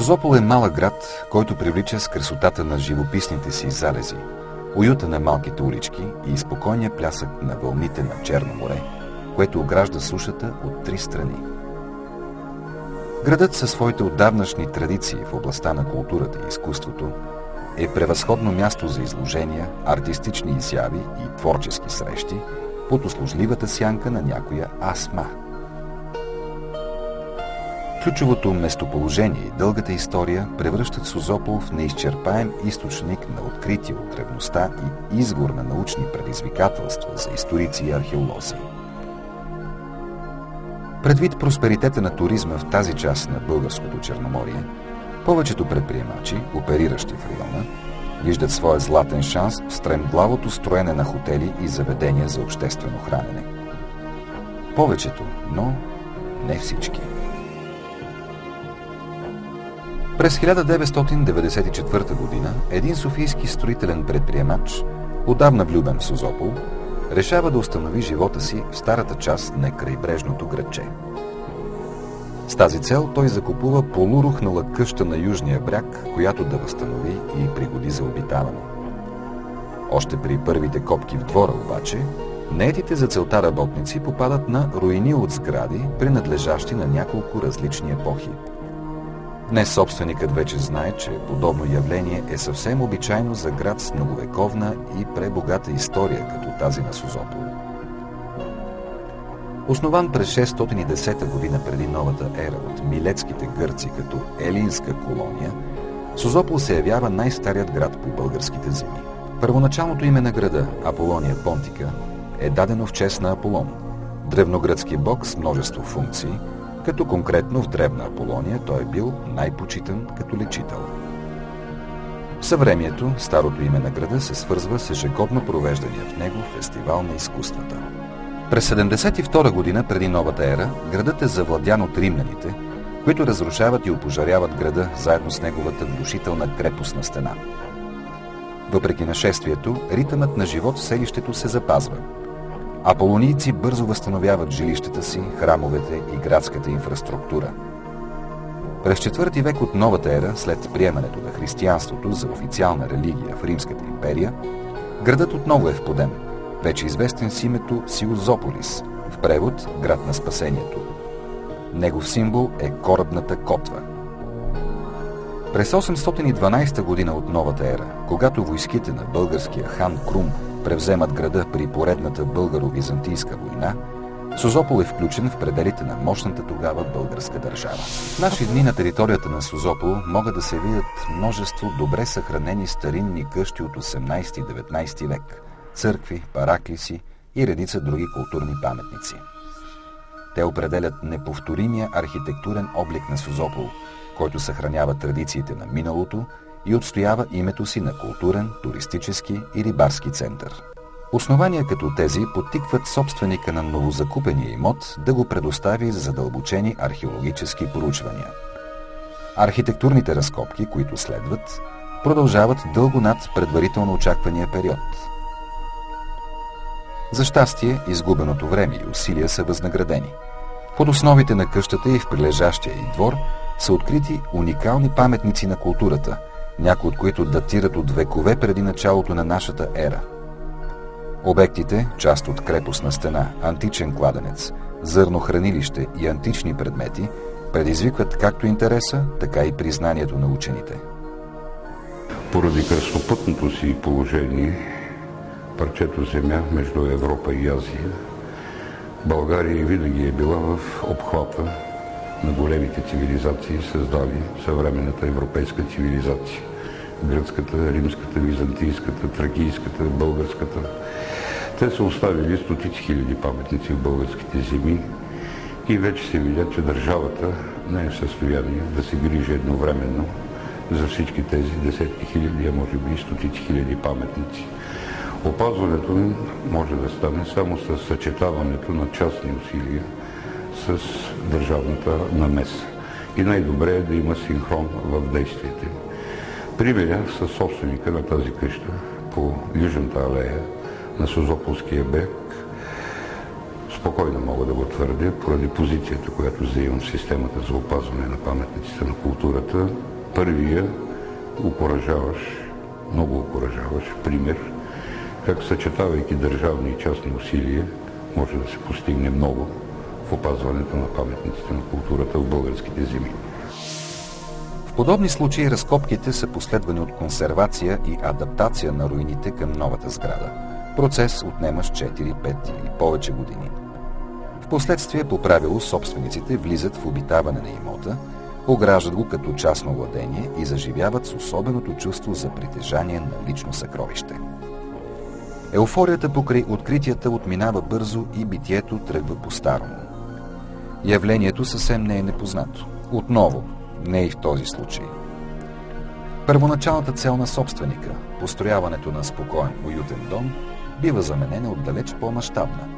Созопол е малък град, който привлича с красотата на живописните си залези, уюта на малките улички и спокойния плясък на вълните на Черно море, което огражда сушата от три страни. Градът със своите отдавнашни традиции в областта на културата и изкуството е превъзходно място за изложения, артистични изяви и творчески срещи под услужливата сянка на някоя асма. Ключовото местоположение и дългата история превръщат Созопол в неизчерпаем източник на откритие от древността и извор на научни предизвикателства за историци и археолози. Предвид просперитета на туризма в тази част на българското Черноморие, повечето предприемачи, опериращи в района, виждат своя златен шанс в стремглавото строене на хотели и заведения за обществено хранене. Повечето, но не всички. През 1994 година един софийски строителен предприемач, отдавна влюбен в Созопол, решава да установи живота си в старата част на крайбрежното градче. С тази цел той закупува полурухнала къща на южния бряг, която да възстанови и пригоди за обитаване. Още при първите копки в двора обаче, наетите за целта работници попадат на руини от сгради, принадлежащи на няколко различни епохи. Днес собственикът вече знае, че подобно явление е съвсем обичайно за град с многовековна и пребогата история, като тази на Созопол. Основан през 610 година преди новата ера от милетските гърци като елинска колония, Созопол се явява най-старият град по българските земи. Първоначалното име на града, Аполония Понтика, е дадено в чест на Аполон, древногръцки бог с множество функции, като конкретно в древна Аполония той е бил най-почитан като лечител. В съвремието старото име на града се свързва с ежегодно провеждания в него фестивал на изкуствата. През 72 година преди новата ера градът е завладян от римляните, които разрушават и опожаряват града заедно с неговата внушителна крепостна стена. Въпреки нашествието, ритъмът на живот в селището се запазва. Аполонийци бързо възстановяват жилищата си, храмовете и градската инфраструктура. През IV век от новата ера, след приемането на християнството за официална религия в Римската империя, градът отново е в подем, вече известен с името Сиозополис, в превод град на спасението. Негов символ е корабната котва. През 812 година от новата ера, когато войските на българския хан Крум превземат града при поредната българо-византийска война, Созопол е включен в пределите на мощната тогава българска държава. В наши дни на територията на Созопол могат да се видят множество добре съхранени старинни къщи от 18-19 век, църкви, параклиси и редица други културни паметници. Те определят неповторимия архитектурен облик на Созопол, който съхранява традициите на миналото и отстоява името си на културен, туристически и рибарски център. Основания като тези подтикват собственика на новозакупения имот да го предостави за задълбочени археологически проучвания. Архитектурните разкопки, които следват, продължават дълго над предварително очаквания период. За щастие, изгубеното време и усилия са възнаградени. Под основите на къщата и в прилежащия й двор са открити уникални паметници на културата, някои от които датират от векове преди началото на нашата ера. Обектите, част от крепостна стена, античен кладенец, зърнохранилище и антични предмети, предизвикват както интереса, така и признанието на учените. Поради кръстопътното си положение, парчето земя между Европа и Азия, България винаги е била в обхвата на големите цивилизации, създали съвременната европейска цивилизация. Гръцката, римската, византийската, тракийската, българската. Те са оставили стотици хиляди паметници в българските земи и вече се видя, че държавата не е в състояние да се грижи едновременно за всички тези десетки хиляди, а може би и стотици хиляди паметници. Опазването им може да стане само с съчетаването на частни усилия с държавната намеса. И най-добре е да има синхрон в действията. Примеря с собственика на тази къща по южната алея на Созополския брег. Спокойно мога да го твърдя, поради позицията, която заимам в системата за опазване на паметниците на културата. Първия окуражаващ, много окуражаващ пример, как съчетавайки държавни и частни усилия, може да се постигне много в опазването на паметниците на културата в българските земи. В подобни случаи разкопките са последвани от консервация и адаптация на руините към новата сграда. Процес отнемащ 4, 5 или повече години. Впоследствие по правило собствениците влизат в обитаване на имота, ограждат го като частно владение и заживяват с особеното чувство за притежание на лично съкровище. Еуфорията покрай откритията отминава бързо и битието тръгва по-старому. Явлението съвсем не е непознато. Отново, не и в този случай. Първоначалната цел на собственика, построяването на спокоен, уютен дом, бива заменена от далеч по-мащабна.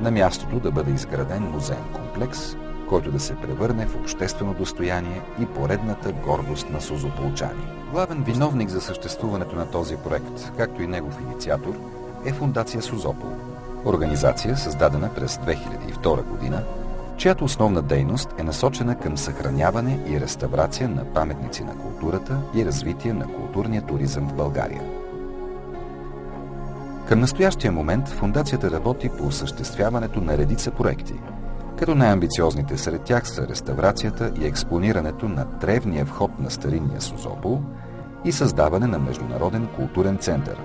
На мястото да бъде изграден музеен комплекс, който да се превърне в обществено достояние и поредната гордост на созополчани. Главен виновник за съществуването на този проект, както и негов инициатор, е Фондация Созопол, организация създадена през 2002 година, чиято основна дейност е насочена към съхраняване и реставрация на паметници на културата и развитие на културния туризъм в България. Към настоящия момент фондацията работи по осъществяването на редица проекти, като най-амбициозните сред тях са реставрацията и експонирането на древния вход на старинния Созопол и създаване на Международен културен център,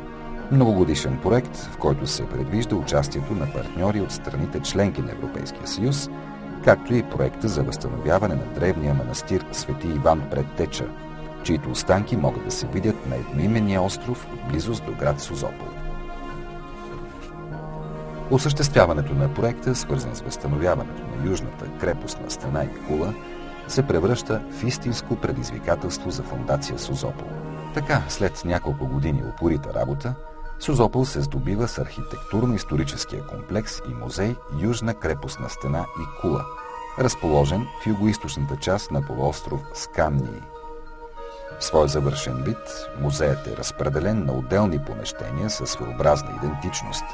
многогодишен проект, в който се предвижда участието на партньори от страните членки на Европейския съюз, както и проекта за възстановяване на древния манастир Свети Иван пред Теча, чието останки могат да се видят на едноименния остров в близост до град Созопол. Осъществяването на проекта, свързан с възстановяването на южната крепостна стена и кула, се превръща в истинско предизвикателство за фондация Созопол. Така, след няколко години упорита работа, Созопол се здобива с архитектурно-историческия комплекс и музей Южна крепостна стена и кула, разположен в югоизточната част на полуостров Скамнии. В своя завършен вид, музеят е разпределен на отделни помещения със своеобразна идентичност,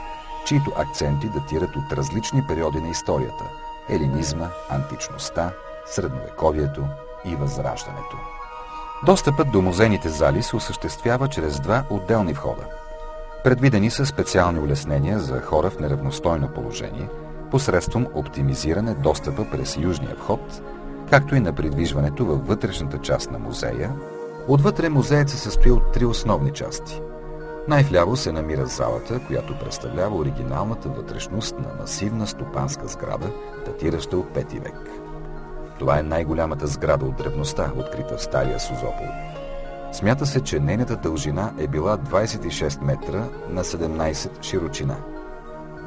чието акценти датират от различни периоди на историята – елинизма, античността, средновековието и възраждането. Достъпът до музейните зали се осъществява чрез два отделни входа. Предвидени са специални улеснения за хора в неравностойно положение, посредством оптимизиране достъпа през южния вход, както и на придвижването във вътрешната част на музея. Отвътре музеят се състои от три основни части. Най-вляво се намира залата, която представлява оригиналната вътрешност на масивна стопанска сграда, датираща от 5 век. Това е най-голямата сграда от древността, открита в стария Созопол. Смята се, че нейната дължина е била 26 метра на 17 широчина.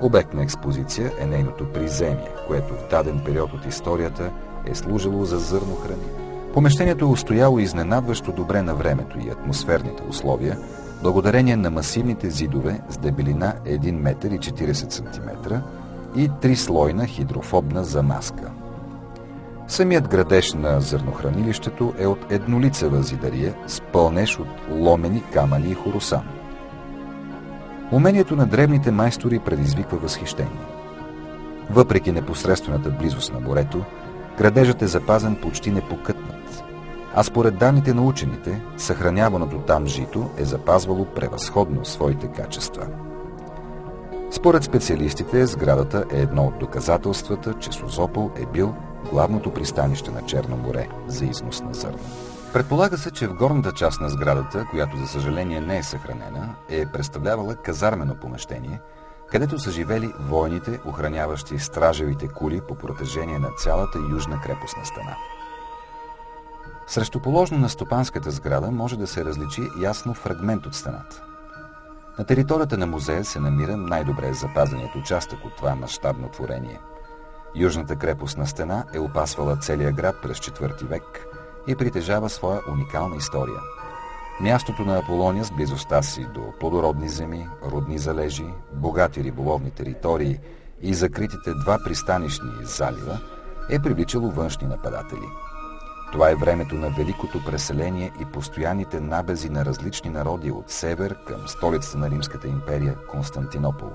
Обект на експозиция е нейното приземие, което в даден период от историята е служило за зърнохрани. Помещението е устояло изненадващо добре на времето и атмосферните условия, благодарение на масивните зидове с дебелина 1 метър и 40 см и 3-слойна хидрофобна замазка. Самият градеж на зърнохранилището е от еднолицева зидария с пълнеж от ломени камъни и хоросан. Умението на древните майстори предизвиква възхищение. Въпреки непосредствената близост на морето, градежът е запазен почти непокътнат, а според данните на учените, съхраняваното там жито е запазвало превъзходно своите качества. Според специалистите, сградата е едно от доказателствата, че Созопол е бил главното пристанище на Черно море за износ на зърно. Предполага се, че в горната част на сградата, която за съжаление не е съхранена, е представлявала казармено помещение, където са живели войните, охраняващи стражевите кули по протежение на цялата южна крепостна стена. Срещуположно на стопанската сграда може да се различи ясно фрагмент от стената. На територията на музея се намира най-добре запазеният участък от това мащабно творение. Южната крепостна стена е опасвала целия град през 4 век и притежава своя уникална история. Мястото на Аполония с близостта си до плодородни земи, рудни залежи, богати риболовни територии и закритите 2 пристанищни залива е привличало външни нападатели. Това е времето на великото преселение и постоянните набези на различни народи от север към столицата на Римската империя Константинопол.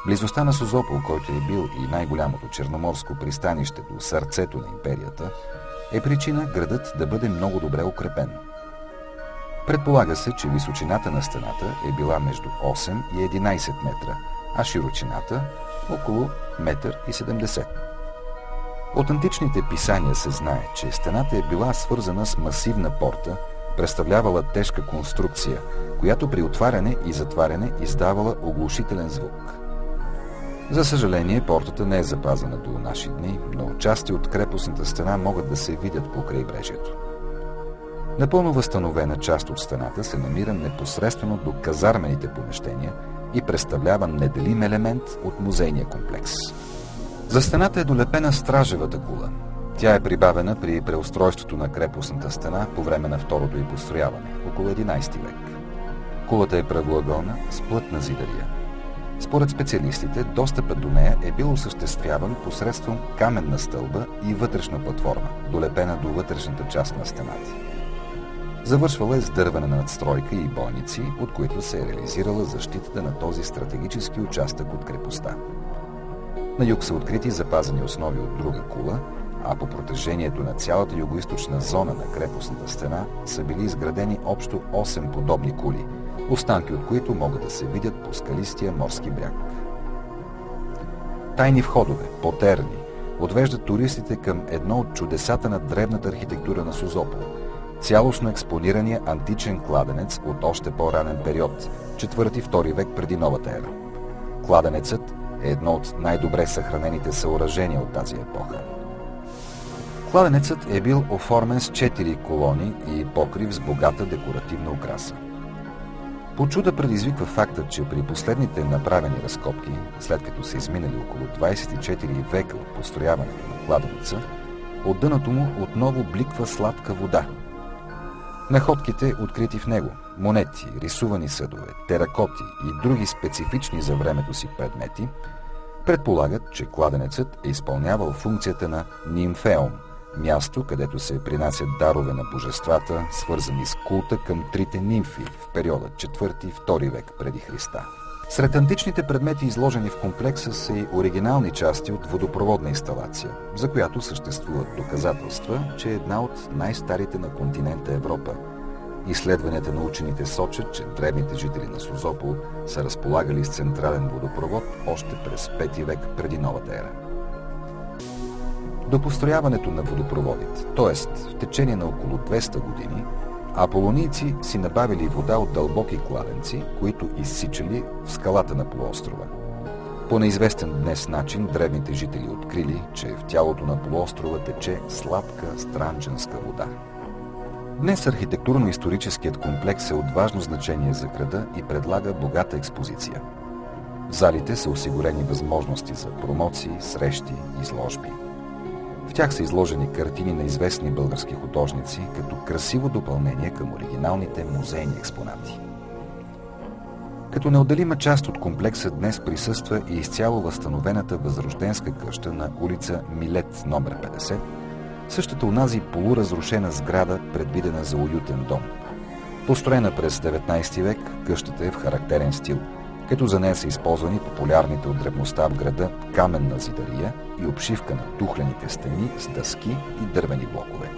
Близостта на Созопол, който е бил и най-голямото черноморско пристанище до сърцето на империята, е причина градът да бъде много добре укрепен. Предполага се, че височината на стената е била между 8 и 11 метра, а широчината около 1,70 м. От античните писания се знае, че стената е била свързана с масивна порта, представлявала тежка конструкция, която при отваряне и затваряне издавала оглушителен звук. За съжаление, портата не е запазена до наши дни, но части от крепостната стена могат да се видят по крайбрежието. Напълно възстановена част от стената се намира непосредствено до казармените помещения и представлява неделим елемент от музейния комплекс. За стената е долепена стражевата кула. Тя е прибавена при преустройството на крепостната стена по време на второто й построяване, около 11 век. Кулата е правоъгълна с плътна зидария. Според специалистите, достъпът до нея е бил осъществяван посредством каменна стълба и вътрешна платформа, долепена до вътрешната част на стената. Завършвала е с дървена надстройка и бойници, от които се е реализирала защитата на този стратегически участък от крепостта. На юг са открити запазени основи от друга кула, а по протежението на цялата югоизточна зона на крепостната стена са били изградени общо 8 подобни кули, останки от които могат да се видят по скалистия морски бряг. Тайни входове, потерни, отвеждат туристите към едно от чудесата на древната архитектура на Созопол – цялостно експонирания античен кладенец от още по-ранен период, 4-2 век преди новата ера. Кладенецът е едно от най-добре съхранените съоръжения от тази епоха. Кладенецът е бил оформен с 4 колони и покрив с богата декоративна украса. По чуда предизвиква фактът, че при последните направени разкопки, след като са изминали около 24 века от построяването на кладенеца, от дъното му отново бликва сладка вода. Находките, открити в него, монети, рисувани съдове, теракоти и други специфични за времето си предмети, предполагат, че кладенецът е изпълнявал функцията на нимфеум, място, където се принасят дарове на божествата, свързани с култа към трите нимфи в периода 4-2 век преди Христа. Сред античните предмети, изложени в комплекса, са и оригинални части от водопроводна инсталация, за която съществуват доказателства, че е една от най-старите на континента Европа. Изследванията на учените сочат, че древните жители на Созопол са разполагали с централен водопровод още през 5 век преди новата ера. До построяването на водопроводите, т.е. в течение на около 200 години, аполонийци си набавили вода от дълбоки кладенци, които изсичали в скалата на полуострова. По неизвестен днес начин древните жители открили, че в тялото на полуострова тече сладка странджанска вода. Днес архитектурно-историческият комплекс е от важно значение за града и предлага богата експозиция. В залите са осигурени възможности за промоции, срещи, изложби. В тях са изложени картини на известни български художници, като красиво допълнение към оригиналните музейни експонати. Като неотделима част от комплекса днес присъства и изцяло възстановената възрожденска къща на улица Милет номер 50, същата онази полуразрушена сграда, предвидена за уютен дом. Построена през 19 век, къщата е в характерен стил, като за нея са използвани популярните от древността в града каменна зидария и обшивка на тухлените стени с дъски и дървени блокове.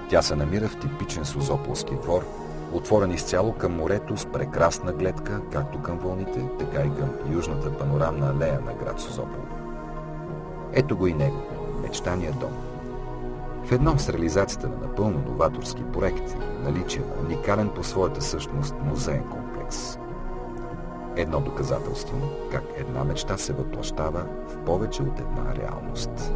Тя се намира в типичен созополски двор, отворен изцяло към морето с прекрасна гледка, както към вълните, така и към южната панорамна алея на град Созопол. Ето го и него, мечтания дом. В едно с реализацията на напълно новаторски проект и наличие на уникален по своята същност музеен комплекс. Едно доказателство, как една мечта се въплъщава в повече от една реалност.